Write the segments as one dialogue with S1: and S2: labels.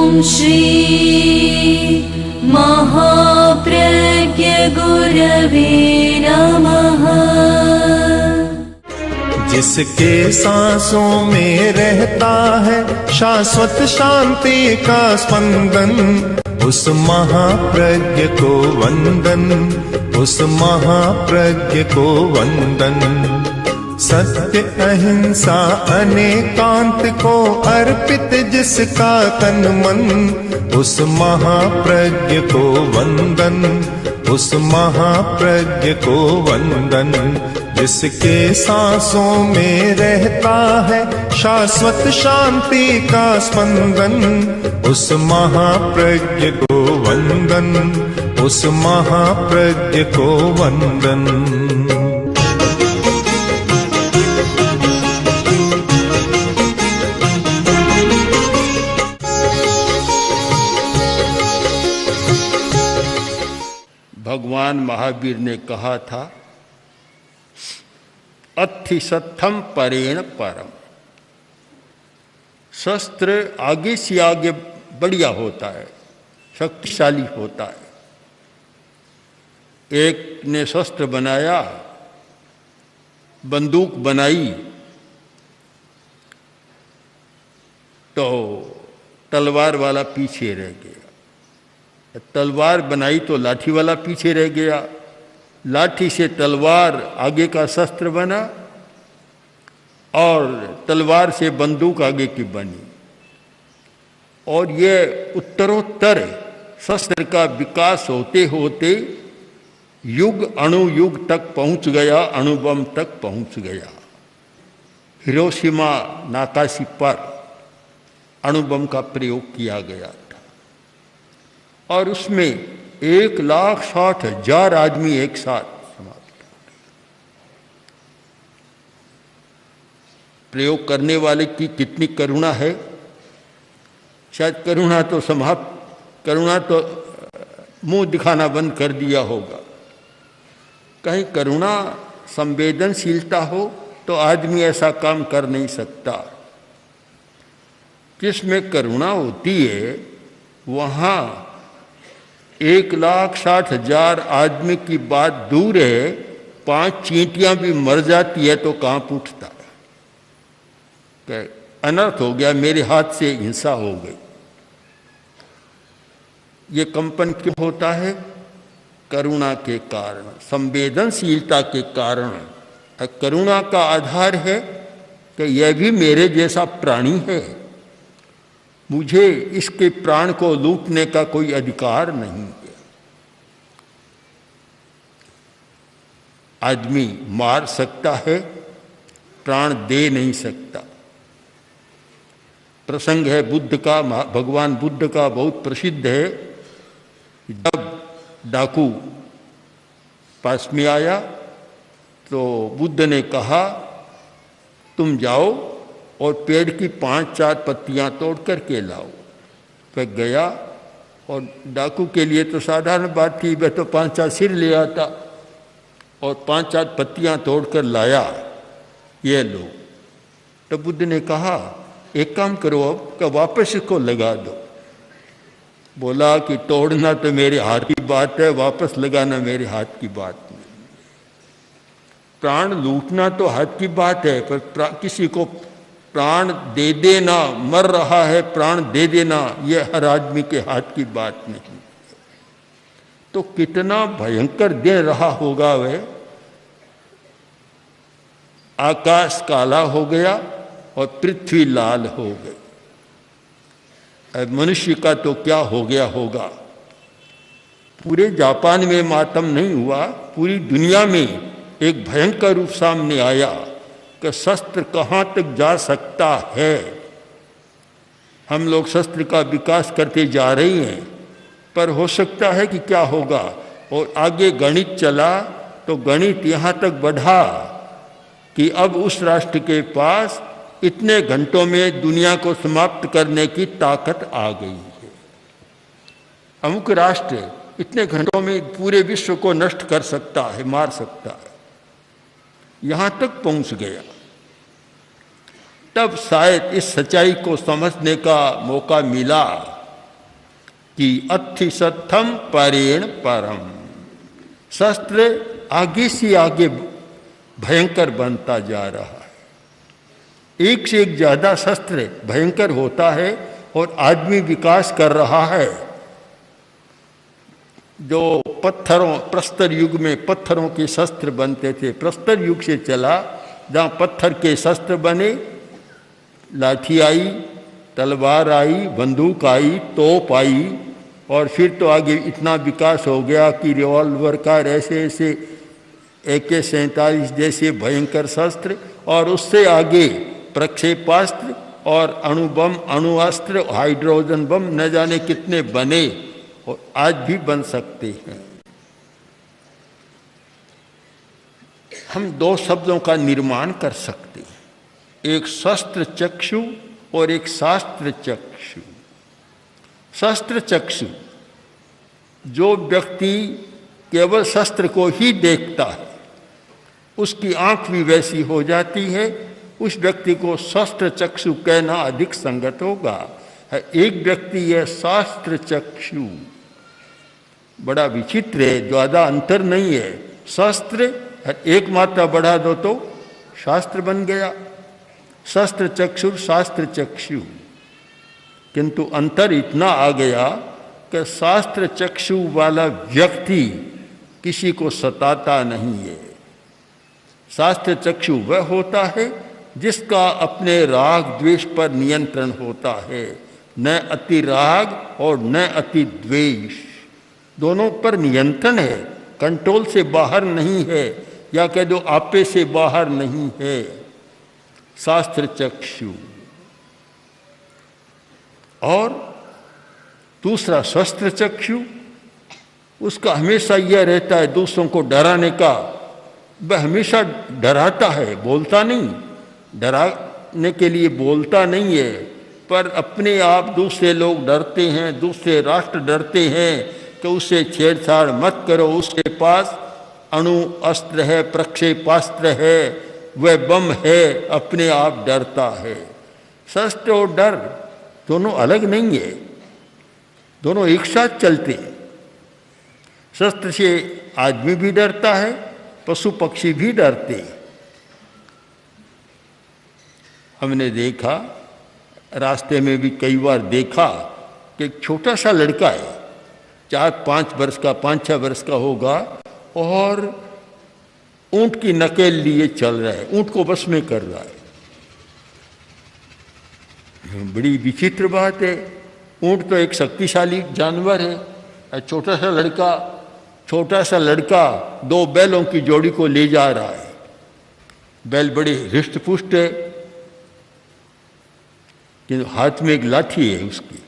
S1: श्री महाप्रज्ञ गुरवे नमः।
S2: जिसके सांसों में रहता है शाश्वत शांति का स्पंदन, उस महाप्रज्ञ को वंदन, उस महाप्रज्ञ को वंदन। सत्य अहिंसा अनेकांत को अर्पित जिसका तन मन, उस महाप्रज्ञ को वंदन, उस महाप्रज्ञ को वंदन। जिसके सांसों में रहता है शाश्वत शांति का स्पंदन, उस महाप्रज्ञ को वंदन, उस महाप्रज्ञ को वंदन।
S3: भगवान महावीर ने कहा था, अत्थिसत्थम परेण परम। शस्त्र आगे से आगे बढ़िया होता है, शक्तिशाली होता है। एक ने शस्त्र बनाया, बंदूक बनाई, तो तलवार वाला पीछे रह गया। तलवार बनाई तो लाठी वाला पीछे रह गया। लाठी से तलवार आगे का शस्त्र बना और तलवार से बंदूक आगे की बनी। और ये उत्तरोत्तर शस्त्र का विकास होते होते युग अणुयुग तक पहुंच गया, अणुबम तक पहुंच गया। हिरोशिमा नाकाशी पर अणुबम का प्रयोग किया गया था और उसमें 1,60,000 आदमी एक साथ समाप्त हो गए। प्रयोग करने वाले की कितनी करुणा है। शायद करुणा तो मुंह दिखाना बंद कर दिया होगा। कहीं करुणा संवेदनशीलता हो तो आदमी ऐसा काम कर नहीं सकता। जिसमें करुणा होती है वहाँ 1,60,000 आदमी की बात दूर है, 5 चींटियां भी मर जाती है तो कांप उठता है। अनर्थ हो गया, मेरे हाथ से हिंसा हो गई। ये कंपन क्यों होता है? करुणा के कारण, संवेदनशीलता के कारण। करुणा का आधार है कि यह भी मेरे जैसा प्राणी है, मुझे इसके प्राण को लूटने का कोई अधिकार नहीं है। आदमी मार सकता है, प्राण दे नहीं सकता। प्रसंग है बुद्ध का, भगवान बुद्ध का बहुत प्रसिद्ध है। जब डाकू पास में आया तो बुद्ध ने कहा, तुम जाओ और पेड़ की 5-4 पत्तियां तोड़ करके लाओ। वह गया और डाकू के लिए तो साधारण बात थी, वह तो 5-4 सिर ले आता और 5-4 पत्तियां तोड़कर लाया। ये लो। तो बुद्ध ने कहा, एक काम करो, अब कि वापस इसको लगा दो। बोला कि तोड़ना तो मेरे हाथ की बात है, वापस लगाना मेरे हाथ की बात नहीं। प्राण लूटना तो हाथ की बात है, पर किसी को प्राण दे देना, मर रहा है प्राण दे देना, यह हर आदमी के हाथ की बात नहीं। तो कितना भयंकर दिन रहा होगा वह। आकाश काला हो गया और पृथ्वी लाल हो गई। अब मनुष्य का तो क्या हो गया होगा। पूरे जापान में मातम नहीं हुआ, पूरी दुनिया में एक भयंकर रूप सामने आया कि शस्त्र कहाँ तक जा सकता है। हम लोग शस्त्र का विकास करते जा रहे हैं, पर हो सकता है कि क्या होगा। और आगे गणित चला तो गणित यहाँ तक बढ़ा कि अब उस राष्ट्र के पास इतने घंटों में दुनिया को समाप्त करने की ताकत आ गई है। अमुक राष्ट्र इतने घंटों में पूरे विश्व को नष्ट कर सकता है, मार सकता है, यहाँ तक पहुँच गया। तब शायद इस सच्चाई को समझने का मौका मिला कि अत्थि सत्थम परेण परम। शस्त्र आगे से आगे भयंकर बनता जा रहा है। एक से एक ज्यादा शस्त्र भयंकर होता है और आदमी विकास कर रहा है। जो पत्थरों, प्रस्तर युग में पत्थरों के शस्त्र बनते थे, प्रस्तर युग से चला जहाँ पत्थर के शस्त्र बने, लाठी आई, तलवार आई, बंदूक आई, तोप आई, और फिर तो आगे इतना विकास हो गया कि रिवॉल्वर का ऐसे ऐसे AK-47 जैसे भयंकर शस्त्र, और उससे आगे प्रक्षेपास्त्र और अणुबम, अणुअस्त्र, हाइड्रोजन बम, न जाने कितने बने और आज भी बन सकते हैं। हम दो शब्दों का निर्माण कर सकते हैं, एक शस्त्र चक्षु और एक शास्त्र चक्षु। शस्त्र चक्षु, जो व्यक्ति केवल शस्त्र को ही देखता है, उसकी आंख भी वैसी हो जाती है, उस व्यक्ति को शस्त्र चक्षु कहना अधिक संगत होगा। एक व्यक्ति है शास्त्र चक्षु, बड़ा विचित्र है, ज्यादा अंतर नहीं है। शस्त्र एक मात्रा बढ़ा दो तो शास्त्र बन गया, शस्त्र चक्षु, शास्त्र चक्षु। किंतु अंतर इतना आ गया कि शास्त्र चक्षु वाला व्यक्ति किसी को सताता नहीं है। शास्त्र चक्षु वह होता है जिसका अपने राग द्वेष पर नियंत्रण होता है, न अति राग और न अति द्वेष, दोनों पर नियंत्रण है, कंट्रोल से बाहर नहीं है, या कह दो आपे से बाहर नहीं है। शास्त्र चक्षु। और दूसरा शस्त्र चक्षु, उसका हमेशा यह रहता है दूसरों को डराने का, वह हमेशा डराता है, बोलता नहीं, डराने के लिए बोलता नहीं है, पर अपने आप दूसरे लोग डरते हैं, दूसरे राष्ट्र डरते हैं कि उससे छेड़छाड़ मत करो, उसके पास अणु अस्त्र है, प्रक्षेपास्त्र है, वह बम है, अपने आप डरता है। शस्त्र और डर दोनों अलग नहीं है, दोनों एक साथ चलते हैं। शस्त्र से आदमी भी डरता है, पशु पक्षी भी डरते हैं। हमने देखा, रास्ते में भी कई बार देखा कि एक छोटा सा लड़का है, 4-5 वर्ष का, 5-6 वर्ष का होगा, और ऊंट की नकेल लिए चल रहा है, ऊंट को बस में कर रहा है। बड़ी विचित्र बात है, ऊंट तो एक शक्तिशाली जानवर है, छोटा सा लड़का 2 बैलों की जोड़ी को ले जा रहा है। बैल बड़े हृष्ट पुष्ट है, किंतु हाथ में एक लाठी है उसकी,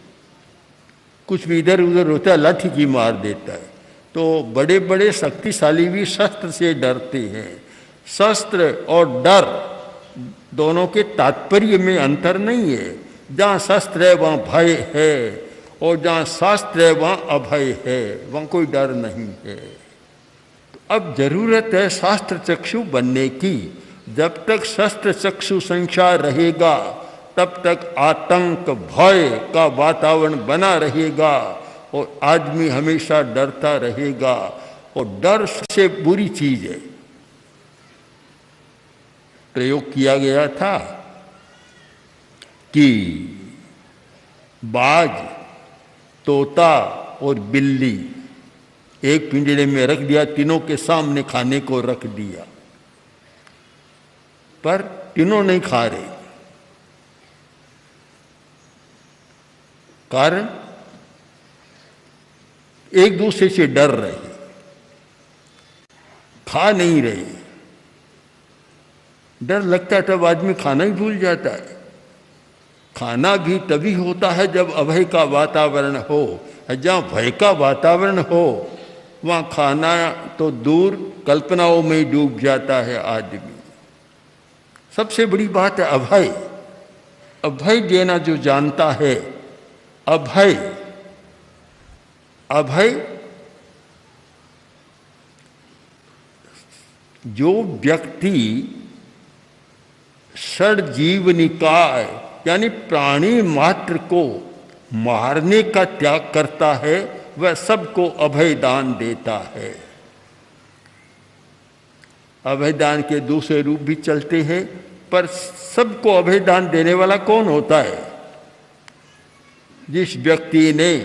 S3: कुछ भी इधर उधर होता है लाठी की मार देता है। तो बड़े बड़े शक्तिशाली भी शस्त्र से डरते हैं। शस्त्र और डर दोनों के तात्पर्य में अंतर नहीं है। जहाँ शस्त्र है वहाँ भय है, और जहाँ शास्त्र है वहाँ अभय है, वहाँ कोई डर नहीं है। तो अब जरूरत है शास्त्र चक्षु बनने की। जब तक शस्त्र चक्षु संसार रहेगा तब तक आतंक भय का वातावरण बना रहेगा और आदमी हमेशा डरता रहेगा, और डर सबसे बुरी चीज है। प्रयोग किया गया था कि बाज, तोता और बिल्ली एक पिंजरे में रख दिया, तीनों के सामने खाने को रख दिया, पर तीनों नहीं खा रहे। कारण एक दूसरे से डर रहे, खा नहीं रहे। डर लगता है तब आदमी खाना ही भूल जाता है। खाना भी तभी होता है जब अभय का वातावरण हो। जहाँ भय का वातावरण हो वहाँ खाना तो दूर, कल्पनाओं में ही डूब जाता है आदमी। सबसे बड़ी बात है अभय। अभय देना जो जानता है, अभय जो व्यक्ति षड जीव निकाय यानी प्राणी मात्र को मारने का त्याग करता है वह सबको अभय दान देता है। अभय दान के दूसरे रूप भी चलते हैं, पर सबको अभय दान देने वाला कौन होता है? जिस व्यक्ति ने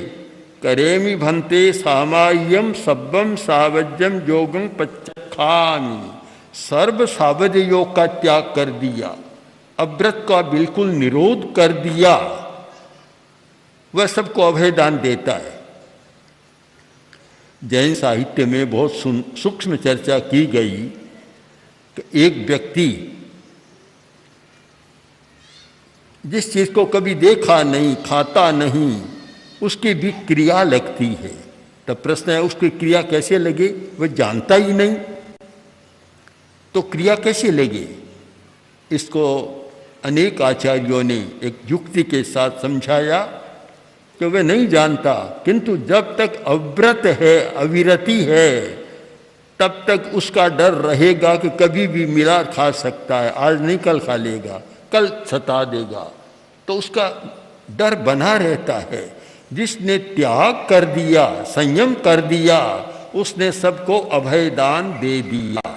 S3: करेमि भन्ते सामाय्यम सब्बम सावज्यम योगं पच्चखामि, सर्व सावज योग का त्याग कर दिया, अव्रत का बिल्कुल निरोध कर दिया, वह सबको अभय दान देता है। जैन साहित्य में बहुत सूक्ष्म चर्चा की गई कि एक व्यक्ति जिस चीज को कभी देखा नहीं, खाता नहीं, उसकी भी क्रिया लगती है। तब प्रश्न है उसकी क्रिया कैसे लगे? वह जानता ही नहीं तो क्रिया कैसे लगे? इसको अनेक आचार्यों ने एक युक्ति के साथ समझाया कि वह नहीं जानता, किंतु जब तक अव्रत है, अविरति है, तब तक उसका डर रहेगा कि कभी भी मिला खा सकता है, आज नहीं कल खा लेगा, कल सता देगा, तो उसका डर बना रहता है। जिसने त्याग कर दिया, संयम कर दिया, उसने सबको अभय दान दे दिया।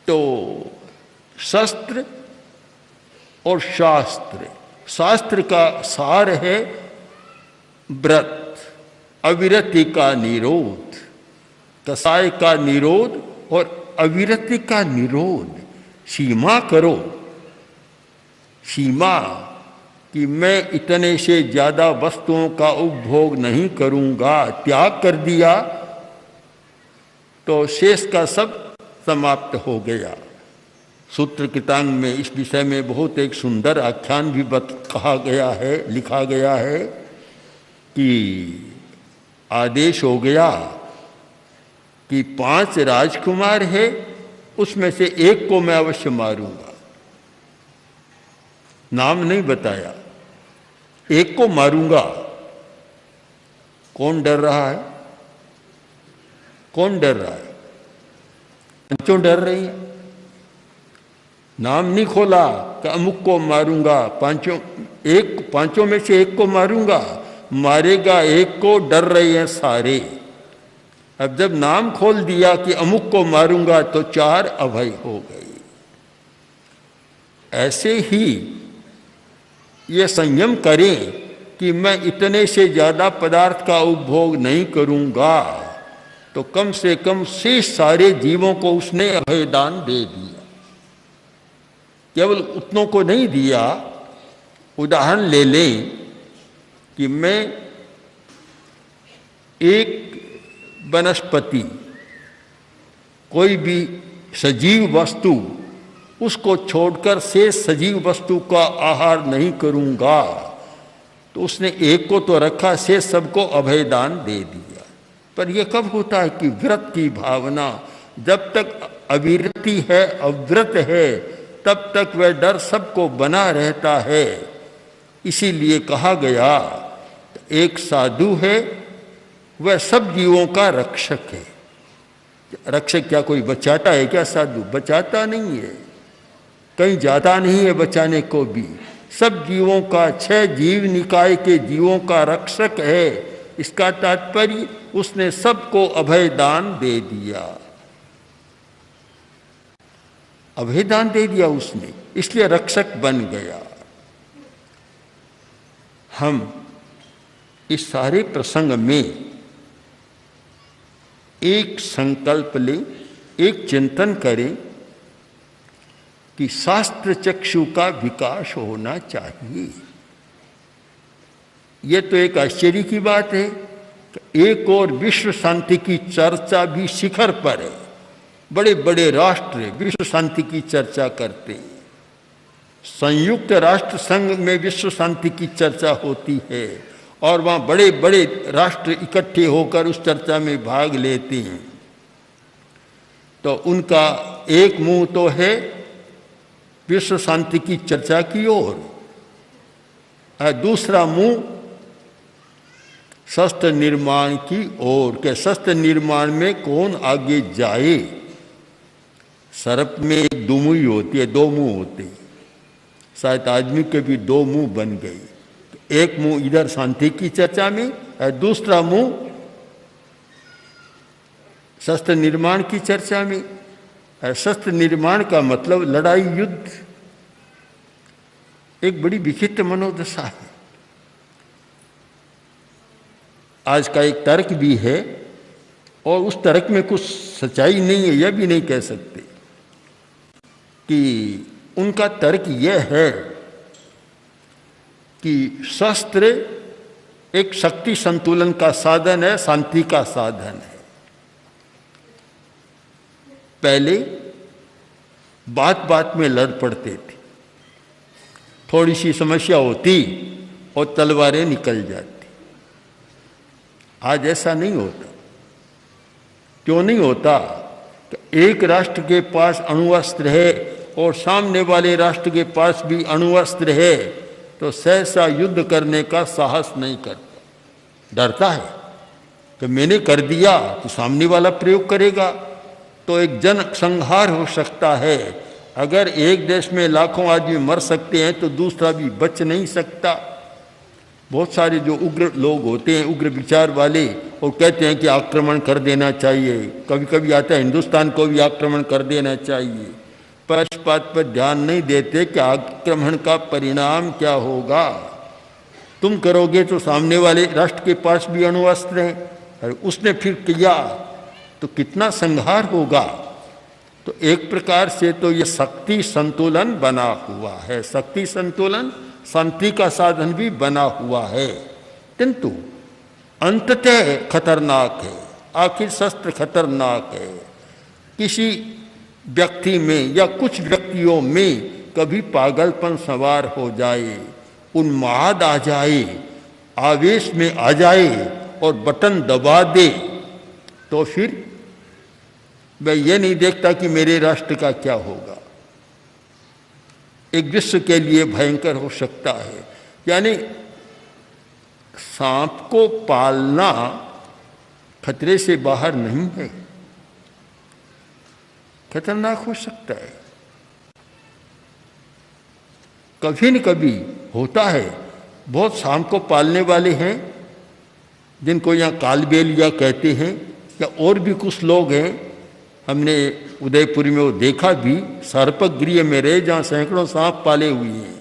S3: तो शस्त्र और शास्त्र, शास्त्र का सार है व्रत, अविरति का निरोध, कसाय का निरोध और अविरति का निरोध। सीमा करो, सीमा कि मैं इतने से ज्यादा वस्तुओं का उपभोग नहीं करूंगा, त्याग कर दिया तो शेष का सब समाप्त हो गया। सूत्र कितांग में इस विषय में बहुत एक सुंदर आख्यान भी कहा गया है, लिखा गया है कि आदेश हो गया कि 5 राजकुमार है, उसमें से एक को मैं अवश्य मारूंगा। नाम नहीं बताया, एक को मारूंगा। कौन डर रहा है? कौन डर रहा है? पांचों डर रही है। नाम नहीं खोला कि अमुक को मारूंगा, पांचों में से एक को मारूंगा, मारेगा एक को, डर रहे हैं सारे। अब जब नाम खोल दिया कि अमुक को मारूंगा तो 4 अभय हो गई। ऐसे ही ये संयम करें कि मैं इतने से ज्यादा पदार्थ का उपभोग नहीं करूंगा, तो कम से कम शेष सारे जीवों को उसने अभय दान दे दिया। केवल उतनों को नहीं दिया। उदाहरण ले लें कि मैं एक वनस्पति, कोई भी सजीव वस्तु, उसको छोड़कर शेष सजीव वस्तु का आहार नहीं करूंगा, तो उसने एक को तो रखा, शेष सबको अभय दान दे दिया। पर यह कब होता है कि व्रत की भावना, जब तक अविरति है, अव्रत है, तब तक वह डर सबको बना रहता है। इसीलिए कहा गया एक साधु है, वह सब जीवों का रक्षक है। रक्षक क्या कोई बचाता है क्या? साधु बचाता नहीं है, कहीं जाता नहीं है बचाने को भी। सब जीवों का, 6 जीव निकाय के जीवों का रक्षक है। इसका तात्पर्य उसने सबको अभय दान दे दिया। अभय दान दे दिया उसने, इसलिए रक्षक बन गया। हम इस सारे प्रसंग में एक संकल्प लें, एक चिंतन करें कि शास्त्र चक्षु का विकास होना चाहिए। ये तो एक आश्चर्य की बात है कि एक और विश्व शांति की चर्चा भी शिखर पर है। बड़े बड़े राष्ट्र विश्व शांति की चर्चा करते हैं। संयुक्त राष्ट्र संघ में विश्व शांति की चर्चा होती है और वहाँ बड़े बड़े राष्ट्र इकट्ठे होकर उस चर्चा में भाग लेते हैं। तो उनका एक मुंह तो है विश्व शांति की चर्चा की ओर, दूसरा मुंह शस्त्र निर्माण की ओर के शस्त्र निर्माण में कौन आगे जाए। सर्प में एक दुमुही होती है, 2 मुंह होते हैं। शायद आदमी के भी 2 मुंह बन गए, एक मुंह इधर शांति की चर्चा में और दूसरा मुंह शस्त्र निर्माण की चर्चा में। और शस्त्र निर्माण का मतलब लड़ाई, युद्ध, एक बड़ी विचित्र मनोदशा है। आज का एक तर्क भी है और उस तर्क में कुछ सच्चाई नहीं है, यह भी नहीं कह सकते कि उनका तर्क यह है कि शस्त्र एक शक्ति संतुलन का साधन है, शांति का साधन है। पहले बात बात में लड़ पड़ते थे, थोड़ी सी समस्या होती और तलवारें निकल जाती। आज ऐसा नहीं होता। क्यों नहीं होता? एक राष्ट्र के पास अणुअस्त्र है और सामने वाले राष्ट्र के पास भी अणुअस्त्र है, तो सहसा युद्ध करने का साहस नहीं करता, डरता है कि मैंने कर दिया तो सामने वाला प्रयोग करेगा तो एक जन संहार हो सकता है। अगर एक देश में लाखों आदमी मर सकते हैं तो दूसरा भी बच नहीं सकता। बहुत सारे जो उग्र लोग होते हैं, उग्र विचार वाले, और कहते हैं कि आक्रमण कर देना चाहिए। कभी कभी आता है हिंदुस्तान को भी आक्रमण कर देना चाहिए, पर इस बात पर ध्यान नहीं देते कि आक्रमण का परिणाम क्या होगा। तुम करोगे तो सामने वाले राष्ट्र के पास भी अणुअस्त्र हैं और उसने फिर किया तो कितना संहार होगा। तो एक प्रकार से तो ये शक्ति संतुलन बना हुआ है, शक्ति संतुलन शांति का साधन भी बना हुआ है, किंतु अंततः खतरनाक है। आखिर शस्त्र खतरनाक है। किसी व्यक्ति में या कुछ व्यक्तियों में कभी पागलपन सवार हो जाए, उन्माद आ जाए, आवेश में आ जाए और बटन दबा दे, तो फिर मैं ये नहीं देखता कि मेरे राष्ट्र का क्या होगा। एक विश्व के लिए भयंकर हो सकता है। यानी सांप को पालना खतरे से बाहर नहीं है, खतरनाक हो सकता है। कभी न कभी होता है। बहुत सांप को पालने वाले हैं जिनको यहाँ कालबेलिया कहते हैं, या और भी कुछ लोग हैं। हमने उदयपुर में वो देखा भी, सर्पगृह में रहे जहाँ सैकड़ों सांप पाले हुए हैं।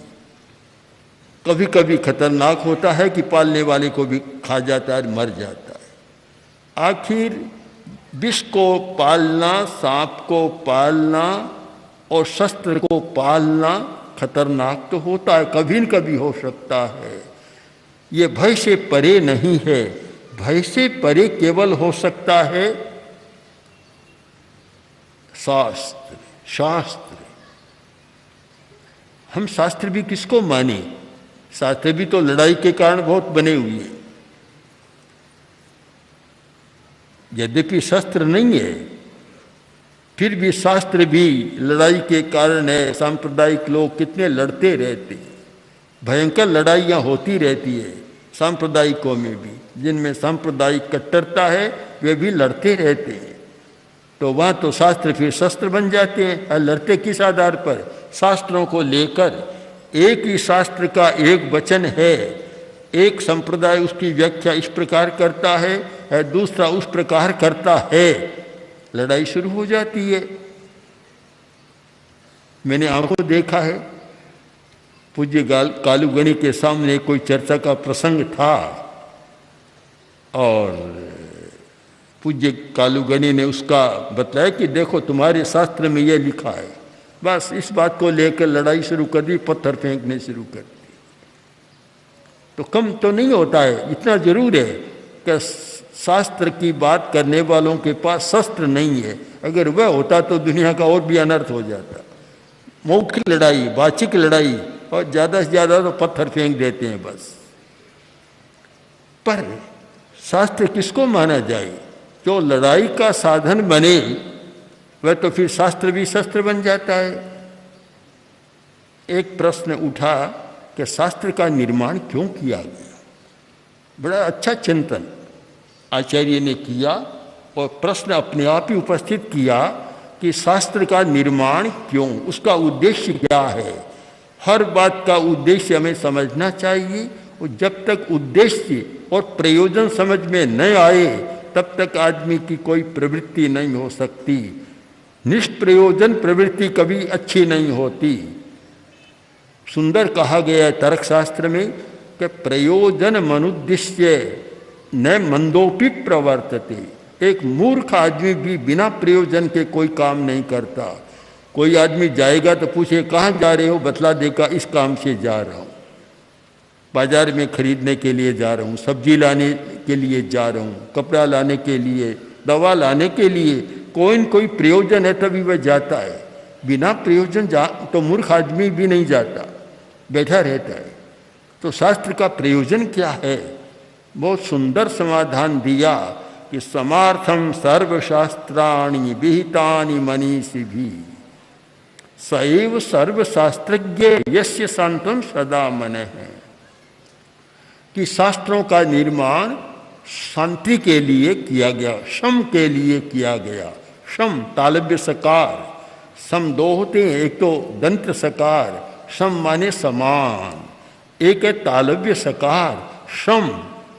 S3: कभी कभी खतरनाक होता है कि पालने वाले को भी खा जाता है, मर जाता है। आखिर विष को पालना, सांप को पालना और शस्त्र को पालना खतरनाक तो होता है, कभी न कभी हो सकता है। ये भय से परे नहीं है। भय से परे केवल हो सकता है शास्त्र। शास्त्र, हम शास्त्र भी किसको माने? शास्त्र भी तो लड़ाई के कारण बहुत बने हुए हैं। यद्यपि शस्त्र नहीं है, फिर भी शास्त्र भी लड़ाई के कारण है। सांप्रदायिक लोग कितने लड़ते रहते हैं, भयंकर लड़ाइयाँ होती रहती है सांप्रदायिकों में भी। जिनमें सांप्रदायिक कट्टरता है वे भी लड़ते रहते हैं। तो वहाँ तो शास्त्र फिर शस्त्र बन जाते हैं। और लड़ते किस आधार पर? शास्त्रों को लेकर। एक ही शास्त्र का एक वचन है, एक संप्रदाय उसकी व्याख्या इस प्रकार करता है और दूसरा उस प्रकार करता है, लड़ाई शुरू हो जाती है। मैंने आंखों देखा है। पूज्य कालूगणी के सामने कोई चर्चा का प्रसंग था और पूज्य कालूगणी ने उसका बतलाया कि देखो तुम्हारे शास्त्र में यह लिखा है। बस इस बात को लेकर लड़ाई शुरू कर दी, पत्थर फेंकने शुरू कर दी। तो कम तो नहीं होता है, इतना जरूर है कि शास्त्र की बात करने वालों के पास शस्त्र नहीं है। अगर वह होता तो दुनिया का और भी अनर्थ हो जाता। मौखिक लड़ाई, वाचिक लड़ाई, और ज़्यादा से ज़्यादा तो पत्थर फेंक देते हैं बस। पर शास्त्र किसको माना जाए? जो लड़ाई का साधन बने वह तो फिर शास्त्र भी शस्त्र बन जाता है। एक प्रश्न उठा कि शास्त्र का निर्माण क्यों किया गया? बड़ा अच्छा चिंतन आचार्य ने किया और प्रश्न अपने आप ही उपस्थित किया कि शास्त्र का निर्माण क्यों, उसका उद्देश्य क्या है। हर बात का उद्देश्य हमें समझना चाहिए वो जब तक उद्देश्य और प्रयोजन समझ में न आए तब तक आदमी की कोई प्रवृत्ति नहीं हो सकती। निष्प्रयोजन प्रवृत्ति कभी अच्छी नहीं होती। सुंदर कहा गया है तर्कशास्त्र में कि प्रयोजन मनुद्दिश्य न मंदोपि प्रवर्तते। एक मूर्ख आदमी भी बिना प्रयोजन के कोई काम नहीं करता। कोई आदमी जाएगा तो पूछे कहाँ जा रहे हो, बतला देगा इस काम से जा रहा हूँ, बाजार में खरीदने के लिए जा रहा हूँ, सब्जी लाने के लिए जा रहा हूँ, कपड़ा लाने के लिए, दवा लाने के लिए, कोई न कोई प्रयोजन है तभी वह जाता है। बिना प्रयोजन तो मूर्ख आदमी भी नहीं जाता, बैठा रहता है। तो शास्त्र का प्रयोजन क्या है? बहुत सुंदर समाधान दिया कि समार्थम सर्वशास्त्राणि विहितानि मनीषिभिः सैव सर्वशास्त्रज्ञ यस्य शांतम सदा मनः। कि शास्त्रों का निर्माण शांति के लिए किया गया, शम के लिए किया गया। शम तालव्य सकार, सम दो होते हैं, एक तो दंत्र सकार, शम माने समान, एक है तालव्य सकार शम,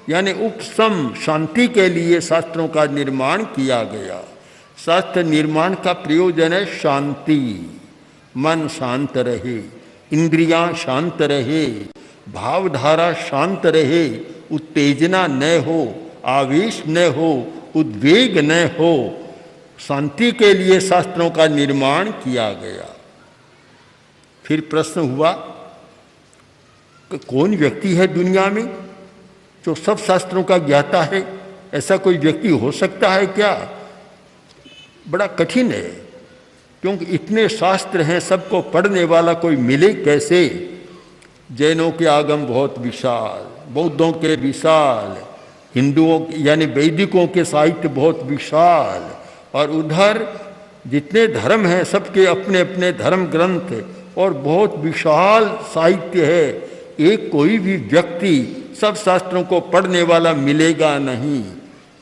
S3: यानी उपशम, शांति के लिए शास्त्रों का निर्माण किया गया। शास्त्र निर्माण का प्रयोजन है शांति, मन शांत रहे, इंद्रियां शांत रहे, भावधारा शांत रहे, उत्तेजना न हो, आवेश न हो, उद्वेग न हो। शांति के लिए शास्त्रों का निर्माण किया गया। फिर प्रश्न हुआ कि कौन व्यक्ति है दुनिया में जो सब शास्त्रों का ज्ञाता है? ऐसा कोई व्यक्ति हो सकता है क्या? बड़ा कठिन है, क्योंकि इतने शास्त्र हैं, सबको पढ़ने वाला कोई मिले कैसे? जैनों के आगम बहुत विशाल, बौद्धों के विशाल, हिंदुओं यानी वैदिकों के साहित्य बहुत विशाल, और उधर जितने धर्म हैं सबके अपने अपने धर्म ग्रंथ और बहुत विशाल साहित्य है। एक कोई भी व्यक्ति सब शास्त्रों को पढ़ने वाला मिलेगा नहीं।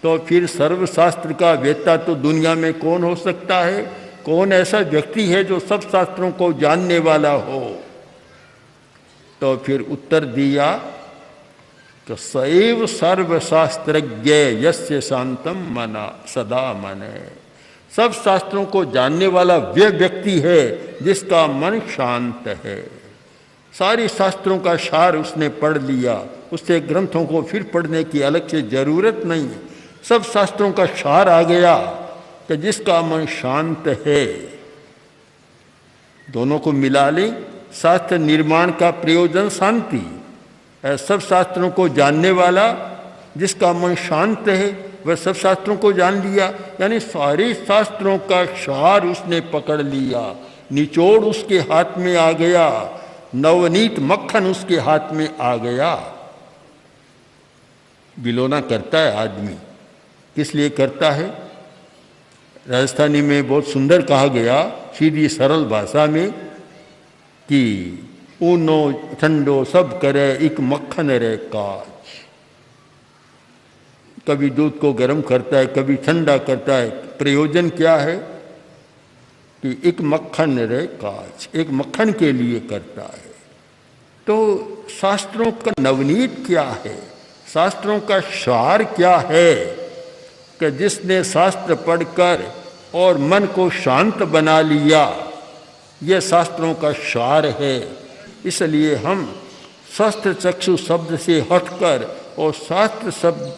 S3: तो फिर सर्वशास्त्र का वेत्ता तो दुनिया में कौन हो सकता है? कौन ऐसा व्यक्ति है जो सब शास्त्रों को जानने वाला हो? तो फिर उत्तर दिया कि सैव सर्वशास्त्रज्ञ यस्य शांतम मना सदा मने। सब शास्त्रों को जानने वाला वह व्यक्ति है जिसका मन शांत है। सारे शास्त्रों का सार उसने पढ़ लिया, उससे ग्रंथों को फिर पढ़ने की अलग से जरूरत नहीं। सब शास्त्रों का सार आ गया कि जिसका मन शांत है। दोनों को मिला लें, शास्त्र निर्माण का प्रयोजन शांति, सब शास्त्रों को जानने वाला जिसका मन शांत है वह सब शास्त्रों को जान लिया, यानी सारे शास्त्रों का सार उसने पकड़ लिया। निचोड़ उसके हाथ में आ गया, नवनीत मक्खन उसके हाथ में आ गया। बिलोना करता है आदमी, किस लिए करता है? राजस्थानी में बहुत सुंदर कहा गया, सीधी सरल भाषा में, कि ऊनो ठंडो सब करे एक मक्खन रे काज। कभी दूध को गर्म करता है, कभी ठंडा करता है। प्रयोजन क्या है? कि एक मक्खन रे काज, एक मक्खन के लिए करता है। तो शास्त्रों का नवनीत क्या है? शास्त्रों का सार क्या है? कि जिसने शास्त्र पढ़कर और मन को शांत बना लिया, यह शास्त्रों का सार है। इसलिए हम शास्त्र चक्षु शब्द से हटकर और शास्त्र शब्द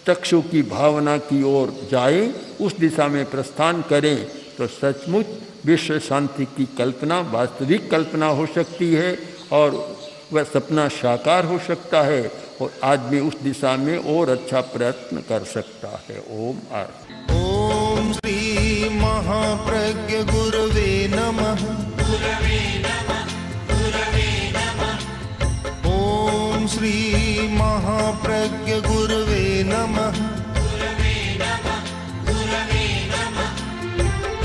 S3: चक्षु की भावना की ओर जाएं, उस दिशा में प्रस्थान करें, तो सचमुच विश्व शांति की कल्पना वास्तविक कल्पना हो सकती है और वह सपना साकार हो सकता है, और आदमी उस दिशा में और अच्छा प्रयत्न कर सकता है। ओम आरती।
S2: ओम श्री महाप्रज्ञ गुरवे नमः। ओम श्री महाप्रज्ञ गुरवे नमः।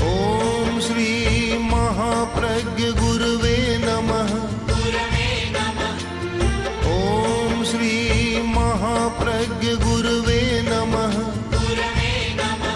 S2: ओम श्री महाप्रज्ञ